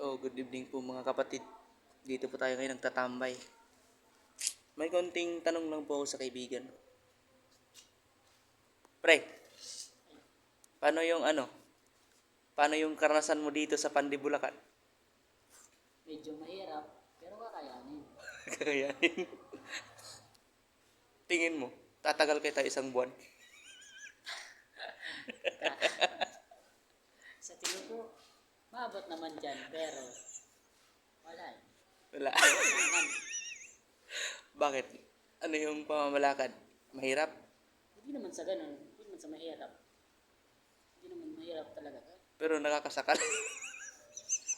Oh, good evening po mga kapatid. Dito po tayo ngayon nagtatambay. May konting tanong lang po ako sa kaibigan. Pre, paano yung Paano yung karanasan mo dito sa Pandibulacan? Medyo mahirap, pero kakayanin. Kakayanin. Tingin mo, tatagal kayo tayo isang buwan? Sa tingin ko, maabot naman dyan, pero wala eh. Wala. Kailangan. Bakit? Ano yung pamamalakad? Mahirap? Hindi naman sa ganun, hindi naman sa mahirap. Hindi naman mahirap talaga. Pero nakakasakal.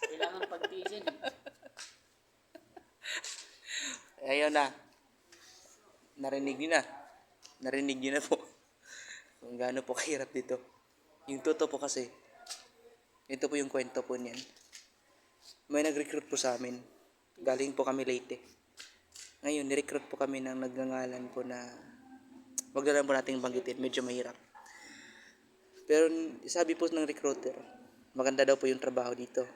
Kailangan pagtiisin eh. Ayun na. Narinig niyo na. Narinig niyo na po. Kung gaano po kahirap dito. Yung totoo po kasi, ito po yung kwento po niyan. May nag-recruit po sa amin. Galing po kami Leyte. Ngayon, ni-recruit po kami ng nagngangalan po na wag na lang po nating banggitin, medyo mahirap. Pero sabi po ng recruiter, maganda daw po yung trabaho dito.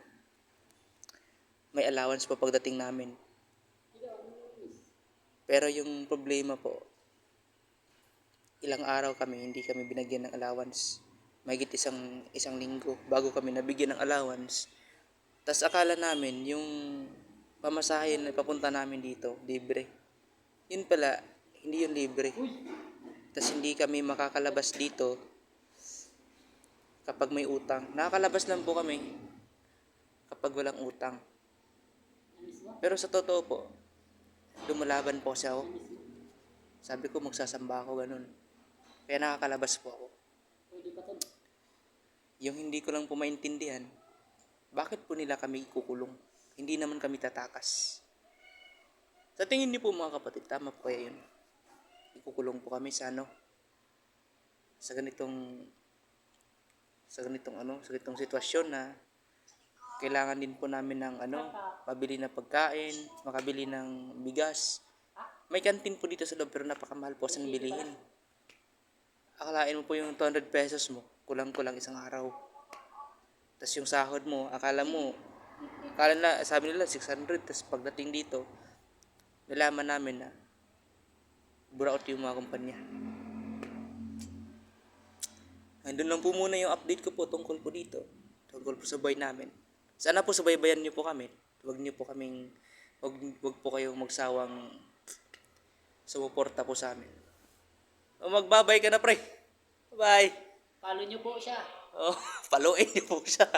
May allowance po pagdating namin. Pero yung problema po, ilang araw kami hindi kami binagyan ng allowance. Mahigit isang linggo bago kami nabigyan ng allowance. Tas akala namin yung pamasahe na papunta namin dito, libre. Yun pala, hindi yun libre. Tas hindi kami makakalabas dito kapag may utang. Nakakalabas lang po kami kapag walang utang. Pero sa totoo po, lumalaban po kasi ako. Sabi ko magsasamba ako ganun. Kaya nakakalabas po ako. Pwede pa to. Yung hindi ko lang po maintindihan, bakit po nila kami ikukulong? Hindi naman kami tatakas. Sa tingin niyo po mga kapatid, tama po kaya yun? Ikukulong po kami sa sa ganitong sitwasyon na kailangan din po namin ng mabili na pagkain, makabili ng bigas. May kantin po dito sa loob pero napakamahal po sa bilihin. Akalain mo po yung 200 pesos mo, kulang-kulang isang araw. Tapos yung sahod mo, akala na, sabi nila 600, tapos pagdating dito, nalaman namin na buraot yung mga kumpanya. Andun lang po muna yung update ko po tungkol po dito. Tungkol po sa buhay namin. Sana po subaybayan niyo po kami. Wag po kayong magsawang sumuporta po sa amin. O magbabay ka na pre. Bye. Follow nyo po siya. Oh, paluin niyo po siya.